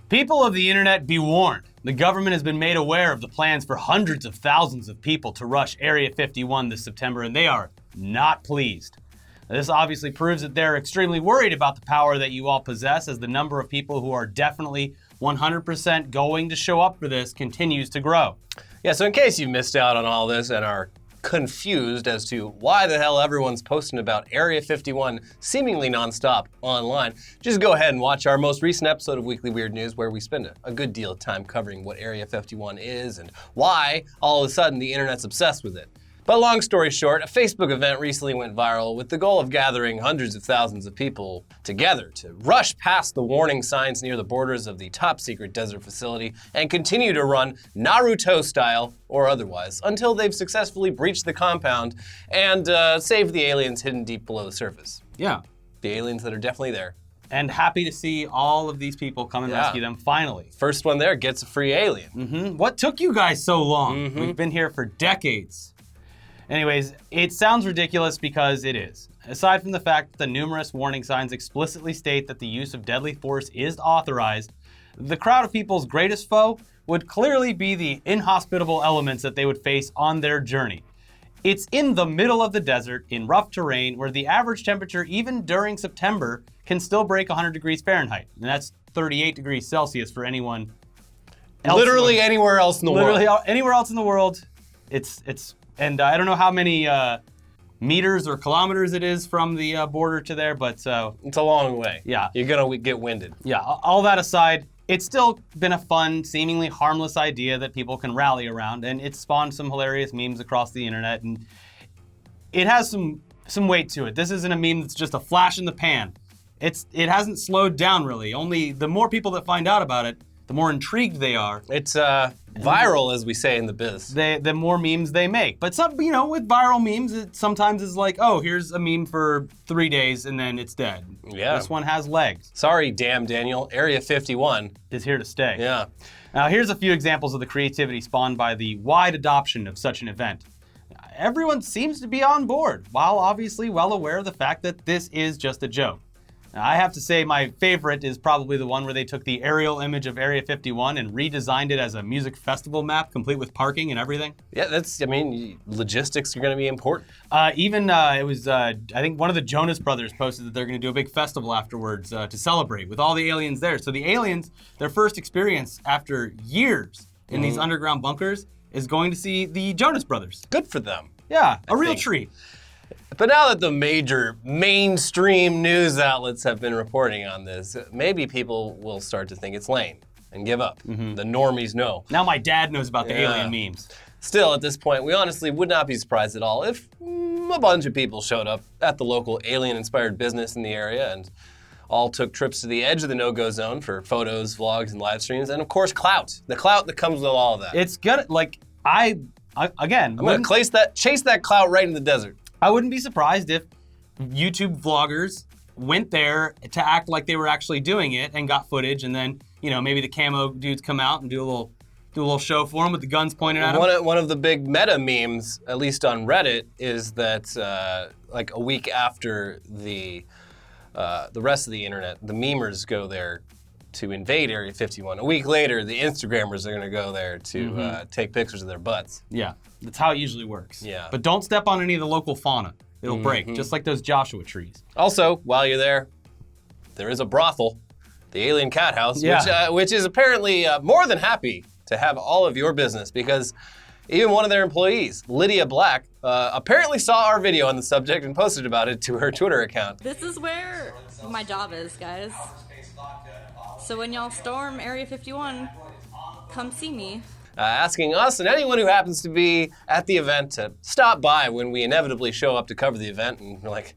People of the internet, be warned. The government has been made aware of the plans for hundreds of thousands of people to rush Area 51 this September, and they are not pleased. This obviously proves that they're extremely worried about the power that you all possess, as the number of people who are definitely 100% going to show up for this continues to grow. Yeah, so in case you missed out on all this and are confused as to why the hell everyone's posting about Area 51 seemingly nonstop online, just go ahead and watch our most recent episode of Weekly Weird News, where we spend a good deal of time covering what Area 51 is and why all of a sudden the internet's obsessed with it. But long story short, a Facebook event recently went viral with the goal of gathering hundreds of thousands of people together to rush past the warning signs near the borders of the top-secret desert facility and continue to run Naruto style or otherwise until they've successfully breached the compound and saved the aliens hidden deep below the surface. Yeah. The aliens that are definitely there. And happy to see all of these people come and rescue them finally. First one there gets a free alien. What took you guys so long? We've been here for decades. Anyways, it sounds ridiculous because it is. Aside from the fact that the numerous warning signs explicitly state that the use of deadly force is authorized, the crowd of people's greatest foe would clearly be the inhospitable elements that they would face on their journey. It's in the middle of the desert, in rough terrain, where the average temperature, even during September, can still break 100 degrees Fahrenheit. And that's 38 degrees Celsius for anyone else. Literally anywhere else in the world. Literally anywhere else in the world. And I don't know how many meters or kilometers it is from the border to there, but... it's a long way. Yeah. You're going to get winded. Yeah, all that aside, it's still been a fun, seemingly harmless idea that people can rally around, and it's spawned some hilarious memes across the internet, and it has some weight to it. This isn't a meme that's just a flash in the pan. It hasn't slowed down, really. Only the more people that find out about it, the more intrigued they are. It's viral, as we say in the biz. The more memes they make. But some, with viral memes, it sometimes is like, oh, here's a meme for 3 days and then it's dead. Yeah. This one has legs. Sorry, damn Daniel. Area 51 is here to stay. Yeah. Now, here's a few examples of the creativity spawned by the wide adoption of such an event. Everyone seems to be on board, while obviously well aware of the fact that this is just a joke. Now, I have to say my favorite is probably the one where they took the aerial image of Area 51 and redesigned it as a music festival map, complete with parking and everything. Yeah, logistics are going to be important. It was, I think one of the Jonas Brothers posted that they're going to do a big festival afterwards to celebrate with all the aliens there. So the aliens, their first experience after years in these underground bunkers is going to see the Jonas Brothers. Good for them. Yeah, a real treat. But now that the major mainstream news outlets have been reporting on this, maybe people will start to think it's lame and give up. The normies know. Now my dad knows about the alien memes. Still, at this point, we honestly would not be surprised at all if a bunch of people showed up at the local alien-inspired business in the area and all took trips to the edge of the no-go zone for photos, vlogs, and live streams, and of course, clout. The clout that comes with all of that. It's gonna, I'm gonna chase that clout right in the desert. I wouldn't be surprised if YouTube vloggers went there to act like they were actually doing it and got footage, and then maybe the camo dudes come out and do a little show for them with the guns pointed at them. One of the big meta memes, at least on Reddit, is that like a week after the rest of the internet, the memers go there to invade Area 51. A week later, the Instagrammers are going to go there to take pictures of their butts. Yeah, that's how it usually works. Yeah. But don't step on any of the local fauna. It'll break, just like those Joshua trees. Also, while you're there is a brothel, the Alien Cat House, which is apparently more than happy to have all of your business, because even one of their employees, Lydia Black, apparently saw our video on the subject and posted about it to her Twitter account. This is where my job is, guys. So when y'all storm Area 51, come see me. Asking us and anyone who happens to be at the event to stop by when we inevitably show up to cover the event, and we're like,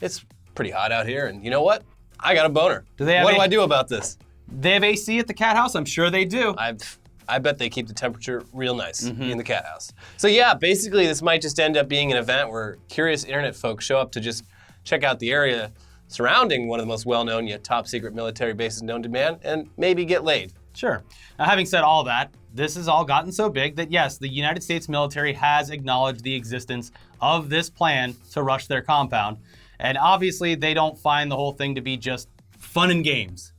it's pretty hot out here, and you know what? I got a boner. What do I do about this? They have AC at the Cat House? I'm sure they do. I bet they keep the temperature real nice in the Cat House. So yeah, basically this might just end up being an event where curious internet folks show up to just check out the area surrounding one of the most well-known yet top-secret military bases known to man, and maybe get laid. Sure. Now, having said all that, this has all gotten so big that yes, the United States military has acknowledged the existence of this plan to rush their compound, and obviously they don't find the whole thing to be just fun and games.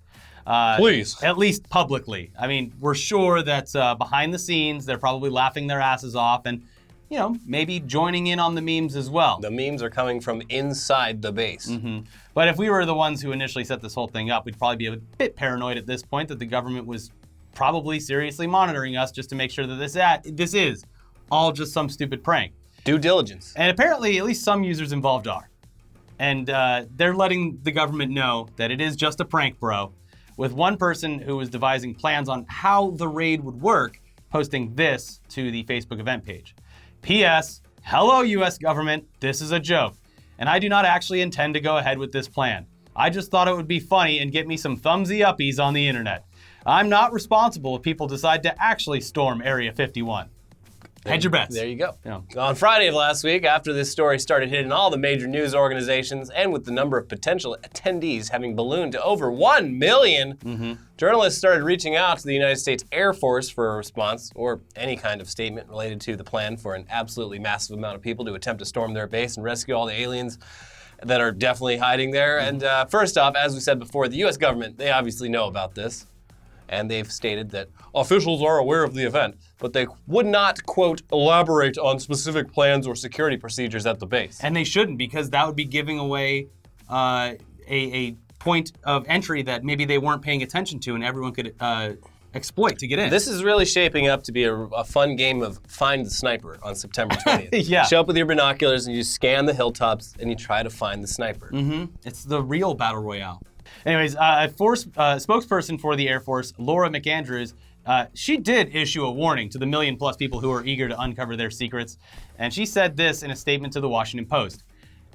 Please. At least publicly. I mean, we're sure that behind the scenes, they're probably laughing their asses off and, maybe joining in on the memes as well. The memes are coming from inside the base. Mm-hmm. But if we were the ones who initially set this whole thing up, we'd probably be a bit paranoid at this point that the government was probably seriously monitoring us just to make sure that this is all just some stupid prank. Due diligence. And apparently, at least some users involved are. And they're letting the government know that it is just a prank, bro. With one person who was devising plans on how the raid would work, posting this to the Facebook event page. P.S. Hello, U.S. government. This is a joke. And I do not actually intend to go ahead with this plan. I just thought it would be funny and get me some thumbsy uppies on the internet. I'm not responsible if people decide to actually storm Area 51. Hedge your bets. There you go. Yeah. On Friday of last week, after this story started hitting all the major news organizations, and with the number of potential attendees having ballooned to over 1 million, journalists started reaching out to the United States Air Force for a response, or any kind of statement related to the plan for an absolutely massive amount of people to attempt to storm their base and rescue all the aliens that are definitely hiding there. And first off, as we said before, the U.S. government, they obviously know about this. And they've stated that officials are aware of the event, but they would not, quote, elaborate on specific plans or security procedures at the base. And they shouldn't, because that would be giving away a point of entry that maybe they weren't paying attention to and everyone could exploit to get in. This is really shaping up to be a fun game of Find the Sniper on September 20th. Yeah. Show up with your binoculars and you scan the hilltops and you try to find the sniper. It's the real battle royale. Anyways, a spokesperson for the Air Force, Laura McAndrews, she did issue a warning to the million-plus people who are eager to uncover their secrets, and she said this in a statement to the Washington Post.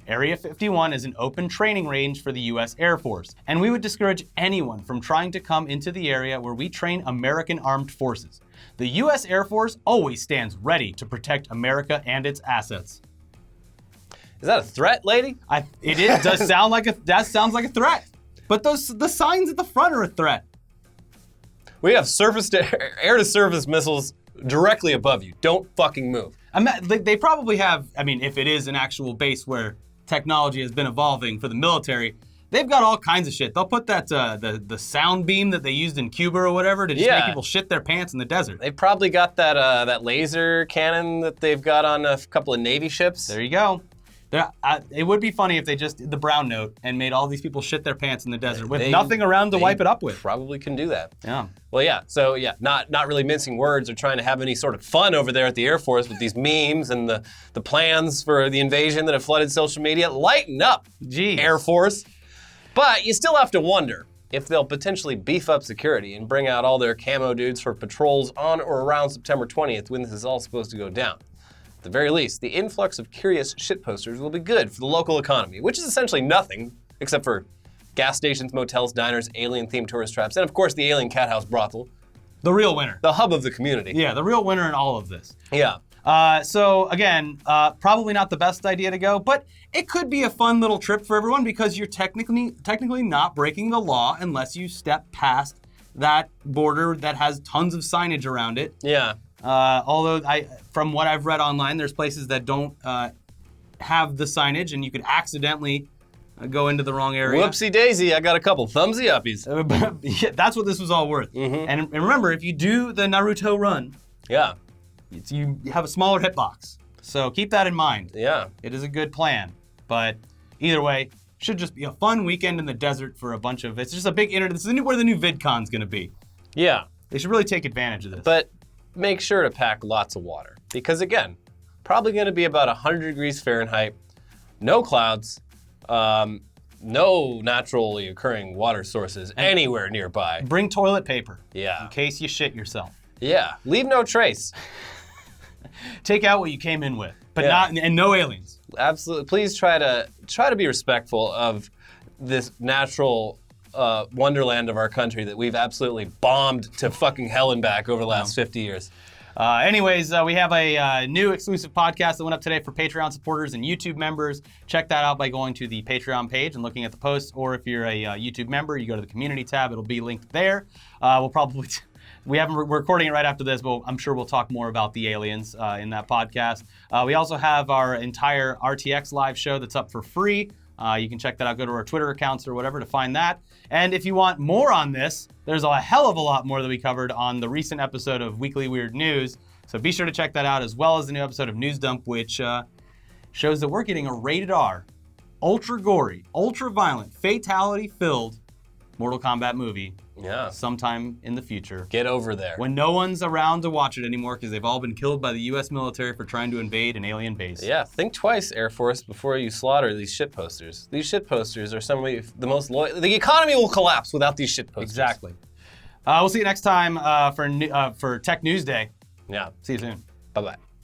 Area 51 is an open training range for the U.S. Air Force, and we would discourage anyone from trying to come into the area where we train American armed forces. The U.S. Air Force always stands ready to protect America and its assets. Is that a threat, lady? It does sound like that sounds like a threat. But the signs at the front are a threat. We have air-to-surface missiles directly above you. Don't fucking move. They probably have, if it is an actual base where technology has been evolving for the military, they've got all kinds of shit. They'll put that, the sound beam that they used in Cuba or whatever to just make people shit their pants in the desert. They've probably got that laser cannon that they've got on a couple of Navy ships. There you go. It would be funny if they just did the brown note and made all these people shit their pants in the desert with nothing around to wipe it up with. Probably can do that. Yeah. Well, yeah. So, yeah, not really mincing words or trying to have any sort of fun over there at the Air Force with these memes and the plans for the invasion that have flooded social media. Lighten up, Jeez. Air Force. But you still have to wonder if they'll potentially beef up security and bring out all their camo dudes for patrols on or around September 20th when this is all supposed to go down. At the very least, the influx of curious shitposters will be good for the local economy, which is essentially nothing except for gas stations, motels, diners, alien-themed tourist traps, and of course the alien cat house brothel. The real winner. The hub of the community. Yeah, the real winner in all of this. Yeah. So again, probably not the best idea to go, but it could be a fun little trip for everyone because you're technically not breaking the law unless you step past that border that has tons of signage around it. Yeah. Although from what I've read online, there's places that don't have the signage, and you could accidentally go into the wrong area. Whoopsie daisy, I got a couple thumbsy uppies. Yeah, that's what this was all worth. And remember, if you do the Naruto run, Yeah. you have a smaller hitbox. So keep that in mind. Yeah. It is a good plan, but either way, should just be a fun weekend in the desert for a bunch of. It's just a big internet. This is where the new VidCon's going to be. Yeah. They should really take advantage of this. But make sure to pack lots of water because again, probably going to be about 100 degrees Fahrenheit, no clouds, no naturally occurring water sources anywhere nearby. Bring toilet paper. Yeah. In case you shit yourself. Yeah. Leave no trace. Take out what you came in with, but no aliens. Absolutely. Please try to be respectful of this natural wonderland of our country that we've absolutely bombed to fucking hell and back over the last 50 years. Anyways, we have a new exclusive podcast that went up today for Patreon supporters and YouTube members. Check that out by going to the Patreon page and looking at the posts, or if you're a YouTube member, you go to the community tab. It'll be linked there. We're recording it right after this, but I'm sure we'll talk more about the aliens in that podcast. We also have our entire RTX live show that's up for free You can check that out. Go to our Twitter accounts or whatever to find that. And if you want more on this, there's a hell of a lot more that we covered on the recent episode of Weekly Weird News. So be sure to check that out, as well as the new episode of News Dump, which shows that we're getting a rated R, ultra gory, ultra violent, fatality-filled Mortal Kombat movie sometime in the future. Get over there. When no one's around to watch it anymore because they've all been killed by the U.S. military for trying to invade an alien base. Yeah, think twice, Air Force, before you slaughter these shit posters. These shit posters are some of the most loyal. The economy will collapse without these shit posters. Exactly. We'll see you next time for Tech News Day. Yeah. See you soon. Bye-bye.